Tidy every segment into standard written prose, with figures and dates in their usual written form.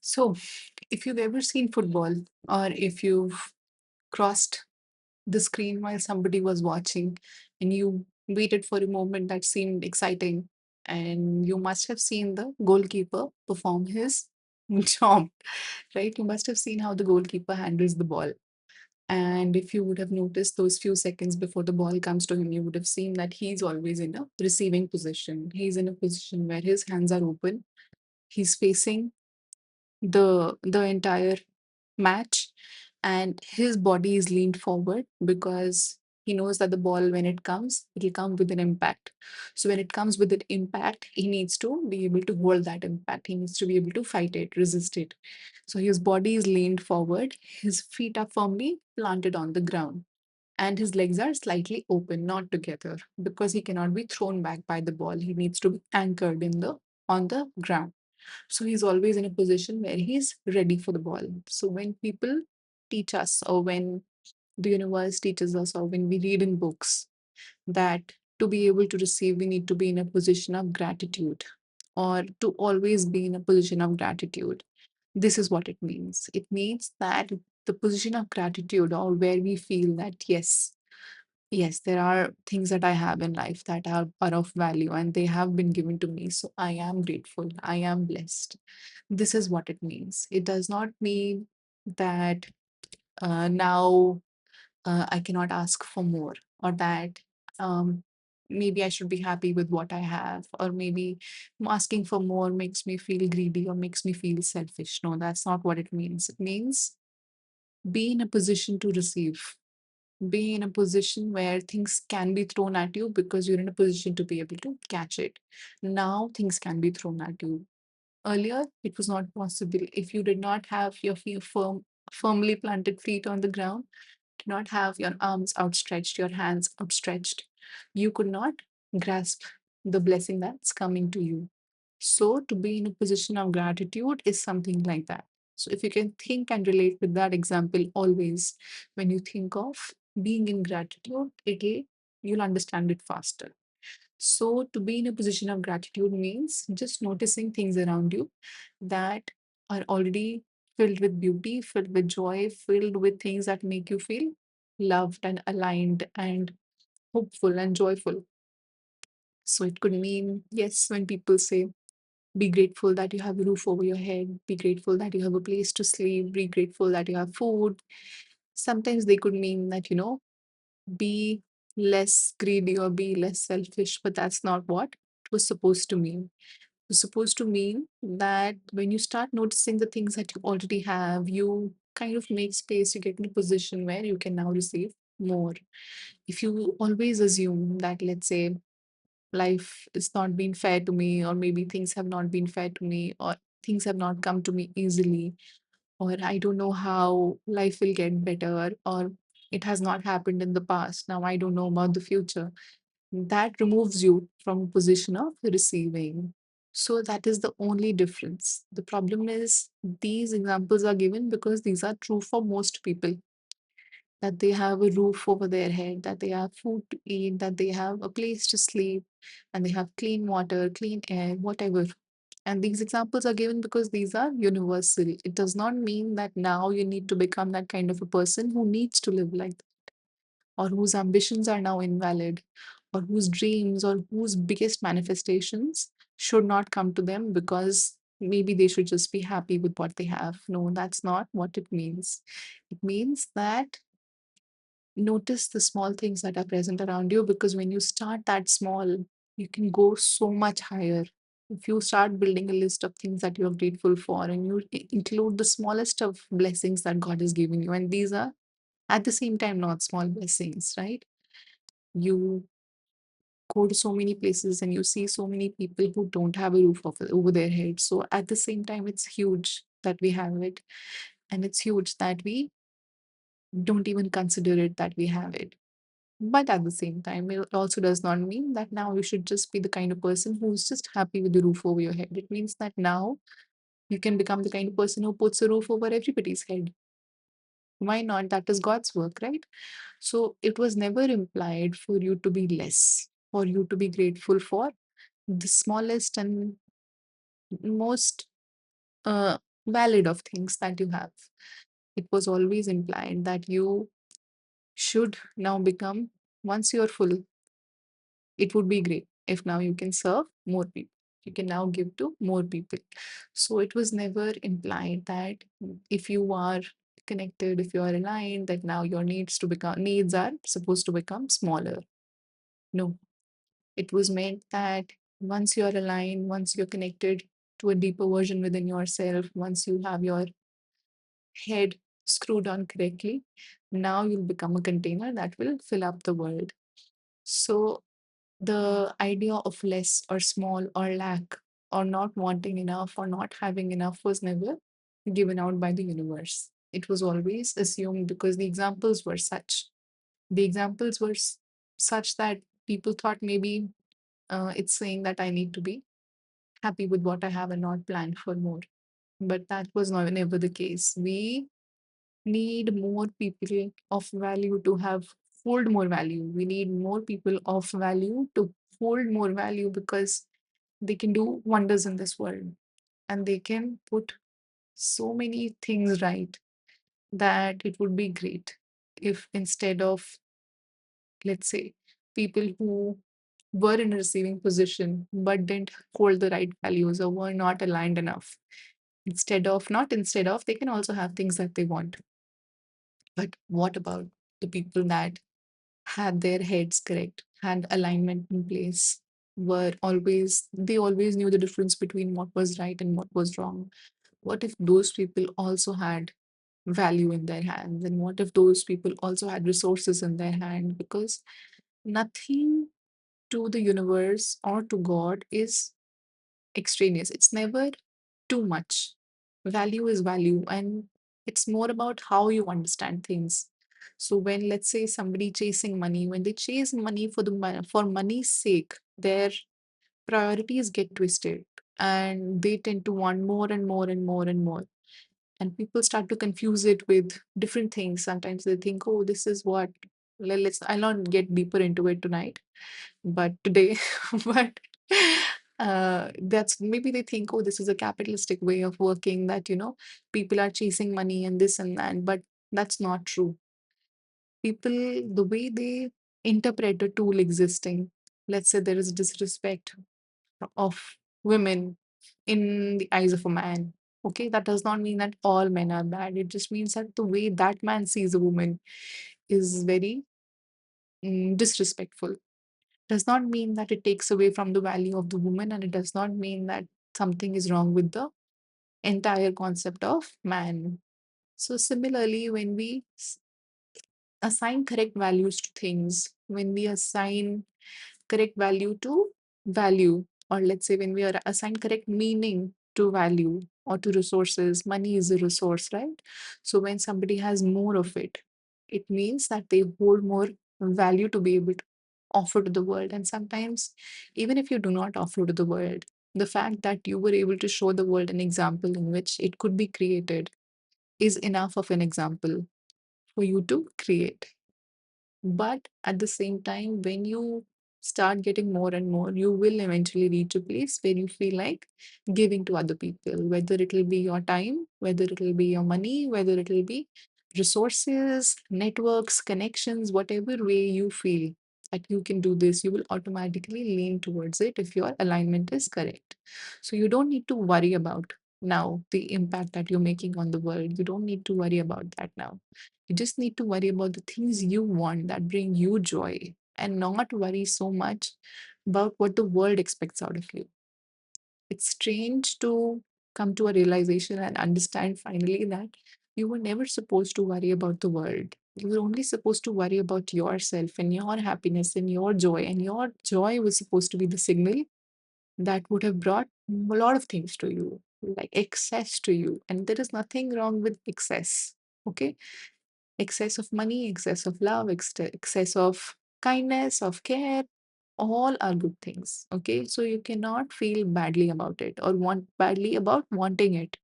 So, if you've ever seen football or if you've crossed the screen while somebody was watching and you waited for a moment that seemed exciting, and you must have seen the goalkeeper perform his job, right? You must have seen how the goalkeeper handles the ball. And if you would have noticed those few seconds before the ball comes to him, you would have seen that he's always in a receiving position. He's in a position where his hands are open. He's facing the entire match, and his body is leaned forward because he knows that the ball, when it comes, it'll come with an impact. So when it comes with an impact, he needs to be able to hold that impact. He needs to be able to fight it, resist it. So his body is leaned forward, his feet are firmly planted on the ground, and his legs are slightly open, not together, because he cannot be thrown back by the ball. He needs to be anchored in the on the ground. So he's always in a position where he's ready for the ball. So when people teach us, or when the universe teaches us, or when we read in books that to be able to receive, we need to be in a position of gratitude, or to always be in a position of gratitude. This is what it means. It means that the position of gratitude, or where we feel that, yes, there are things that I have in life that are of value and they have been given to me. So I am grateful. I am blessed. This is what it means. It does not mean that now I cannot ask for more, or that um, maybe I should be happy with what I have, or maybe asking for more makes me feel greedy or makes me feel selfish. No, that's not what it means. It means be in a position to receive, be in a position where things can be thrown at you because you're in a position to be able to catch it. Now things can be thrown at you. Earlier, it was not possible. If you did not have your feet firmly planted feet on the ground, did not have your arms outstretched, your hands outstretched, you could not grasp the blessing that's coming to you. So, to be in a position of gratitude is something like that. So, if you can think and relate with that example always, when you think of being in gratitude, you'll understand it faster. So, to be in a position of gratitude means just noticing things around you that are already filled with beauty, filled with joy, filled with things that make you feel loved and aligned and hopeful and joyful. So, it could mean, yes, when people say, be grateful that you have a roof over your head, be grateful that you have a place to sleep, be grateful that you have food. Sometimes they could mean that, be less greedy or be less selfish, but that's not what it was supposed to mean. It was supposed to mean that when you start noticing the things that you already have, you kind of make space, you get in a position where you can now receive more. If you always assume that, let's say, life is not being fair to me, or maybe things have not been fair to me, or things have not come to me easily, or I don't know how life will get better, or it has not happened in the past. Now I don't know about the future. That removes you from a position of receiving. So that is the only difference. The problem is these examples are given because these are true for most people, that they have a roof over their head, that they have food to eat, that they have a place to sleep, and they have clean water, clean air, whatever. And these examples are given because these are universal. It does not mean that now you need to become that kind of a person who needs to live like that, or whose ambitions are now invalid, or whose dreams or whose biggest manifestations should not come to them because maybe they should just be happy with what they have. No, that's not what it means. It means that notice the small things that are present around you, because when you start that small, you can go so much higher. If you start building a list of things that you're grateful for, and you include the smallest of blessings that God has given you, and these are at the same time not small blessings, right? You go to so many places and you see so many people who don't have a roof over their heads. So at the same time, it's huge that we have it, and it's huge that we don't even consider it that we have it. But at the same time, it also does not mean that now you should just be the kind of person who's just happy with the roof over your head. It means that now you can become the kind of person who puts a roof over everybody's head. Why not? That is God's work, right? So it was never implied for you to be less, for you to be grateful for the smallest and most valid of things that you have. It was always implied that you should now become, once you're full, it would be great if now you can serve more people. You can now give to more people. So it was never implied that if you are connected, if you are aligned, that now your needs are supposed to become smaller. No, it was meant that once you're aligned, once you're connected to a deeper version within yourself, once you have your head screwed on correctly, now you'll become a container that will fill up the world. So the idea of less or small or lack or not wanting enough or not having enough was never given out by the universe. It was always assumed because the examples were such. The examples were such that people thought maybe it's saying that I need to be happy with what I have and not plan for more. But that was never the case. We need more people of value to have hold more value. We need more people of value to hold more value because they can do wonders in this world and they can put so many things right that it would be great if instead of, let's say, people who were in a receiving position but didn't hold the right values or were not aligned enough, instead of, they can also have things that they want. But what about the people that had their heads correct, had alignment in place, they always knew the difference between what was right and what was wrong? What if those people also had value in their hands? And what if those people also had resources in their hand? Because nothing to the universe or to God is extraneous. It's never too much. Value is value, and it's more about how you understand things. So when, let's say, somebody chasing money, when they chase money for for money's sake, their priorities get twisted, and they tend to want more and more and more and more. And people start to confuse it with different things. Sometimes they think, oh, this is what. I'll not get deeper into it tonight, but today, but that's maybe they think, oh, this is a capitalistic way of working, that people are chasing money and this and that, but that's not true. People, the way they interpret a tool existing, let's say there is disrespect of women in the eyes of a man. Okay, that does not mean that all men are bad. It just means that the way that man sees a woman is very disrespectful. Does not mean that it takes away from the value of the woman, and it does not mean that something is wrong with the entire concept of man. So, similarly, when we assign correct values to things, when we assign correct value to value, or let's say when we are assign correct meaning to value or to resources, money is a resource, right? So when somebody has more of it, it means that they hold more value to be able to offer to the world. And sometimes, even if you do not offer to the world, the fact that you were able to show the world an example in which it could be created is enough of an example for you to create. But at the same time, when you start getting more and more, you will eventually reach a place where you feel like giving to other people, whether it will be your time, whether it will be your money, whether it will be resources, networks, connections, whatever way you feel that you can do this, you will automatically lean towards it if your alignment is correct. So you don't need to worry about now the impact that you're making on the world. You don't need to worry about that now. You just need to worry about the things you want that bring you joy, and not worry so much about what the world expects out of you. It's strange to come to a realization and understand finally that you were never supposed to worry about the world. You were only supposed to worry about yourself and your happiness and your joy. And your joy was supposed to be the signal that would have brought a lot of things to you, like excess to you. And there is nothing wrong with excess. Okay, excess of money, excess of love, excess of kindness, of care, all are good things. Okay, so you cannot feel badly about it or want badly about wanting it.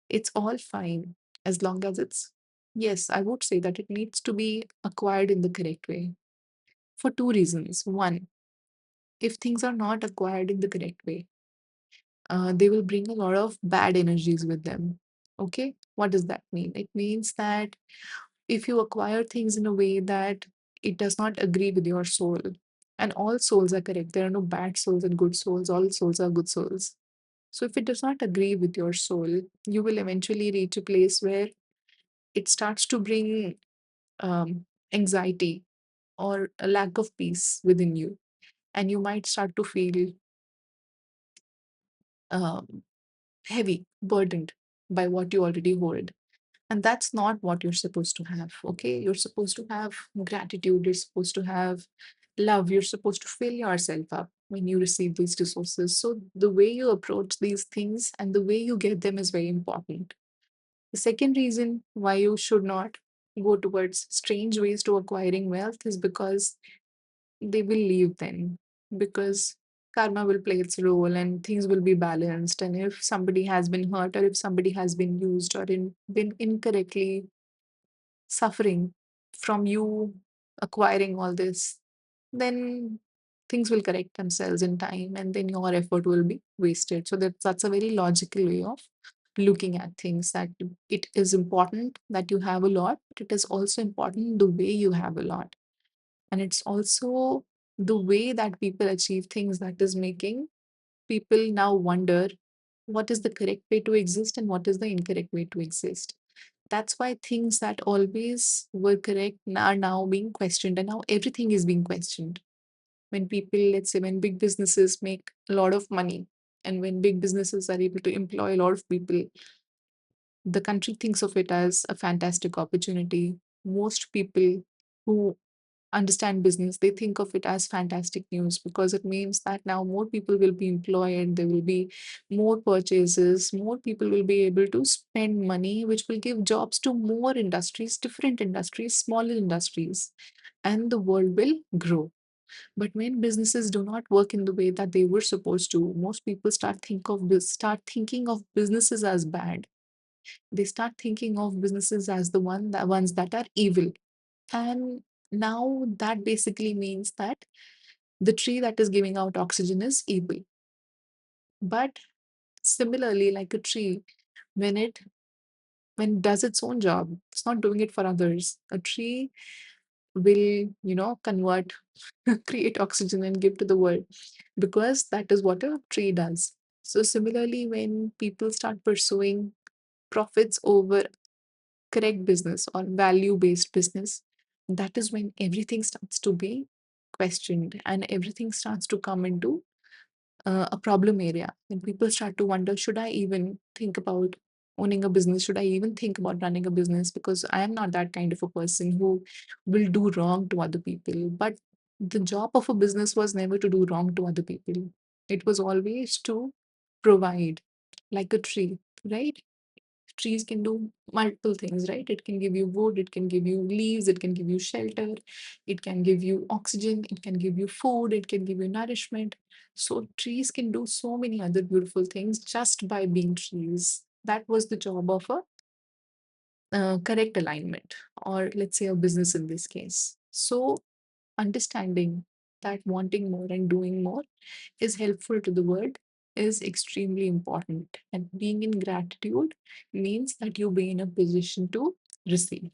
It's all fine as long as it's, yes, I would say that it needs to be acquired in the correct way for two reasons. One, if things are not acquired in the correct way, they will bring a lot of bad energies with them. Okay, what does that mean? It means that if you acquire things in a way that it does not agree with your soul, and all souls are correct, there are no bad souls and good souls, all souls are good souls. So if it does not agree with your soul, you will eventually reach a place where it starts to bring anxiety or a lack of peace within you, and you might start to feel um, heavy, burdened by what you already hold. And that's not what you're supposed to have. Okay, you're supposed to have gratitude, you're supposed to have love, you're supposed to fill yourself up when you receive these resources. So the way you approach these things and the way you get them is very important. The second reason why you should not go towards strange ways to acquiring wealth is because they will leave then, because karma will play its role and things will be balanced. And if somebody has been hurt, or if somebody has been used, or been incorrectly suffering from you acquiring all this, then things will correct themselves in time, and then your effort will be wasted. So that's a very logical way of looking at things, that it is important that you have a lot, but it is also important the way you have a lot. And it's also the way that people achieve things that is making people now wonder what is the correct way to exist and what is the incorrect way to exist. That's why things that always were correct are now being questioned, and now everything is being questioned. When people, let's say, when big businesses make a lot of money, and when big businesses are able to employ a lot of people, the country thinks of it as a fantastic opportunity. Most people who understand business, they think of it as fantastic news, because it means that now more people will be employed, there will be more purchases, more people will be able to spend money, which will give jobs to more industries, different industries, smaller industries, and the world will grow. But when businesses do not work in the way that they were supposed to, most people start thinking of businesses as bad. They start thinking of businesses as the ones that are evil. And now that basically means that the tree that is giving out oxygen is evil. But similarly, like a tree, when it when it does its own job, it's not doing it for others. A tree will, convert, create oxygen and give to the world, because that is what a tree does. So similarly, when people start pursuing profits over correct business or value based business, that is when everything starts to be questioned and everything starts to come into a problem area. When people start to wonder, should I even think about owning a business? Should I even think about running a business? Because I am not that kind of a person who will do wrong to other people. But the job of a business was never to do wrong to other people, it was always to provide, like a tree, right? Trees can do multiple things, right? It can give you wood, it can give you leaves, it can give you shelter, it can give you oxygen, it can give you food, it can give you nourishment. So trees can do so many other beautiful things just by being trees. That was the job of a correct alignment, or let's say a business in this case. So understanding that wanting more and doing more is helpful to the world is extremely important. And being in gratitude means that you be in a position to receive.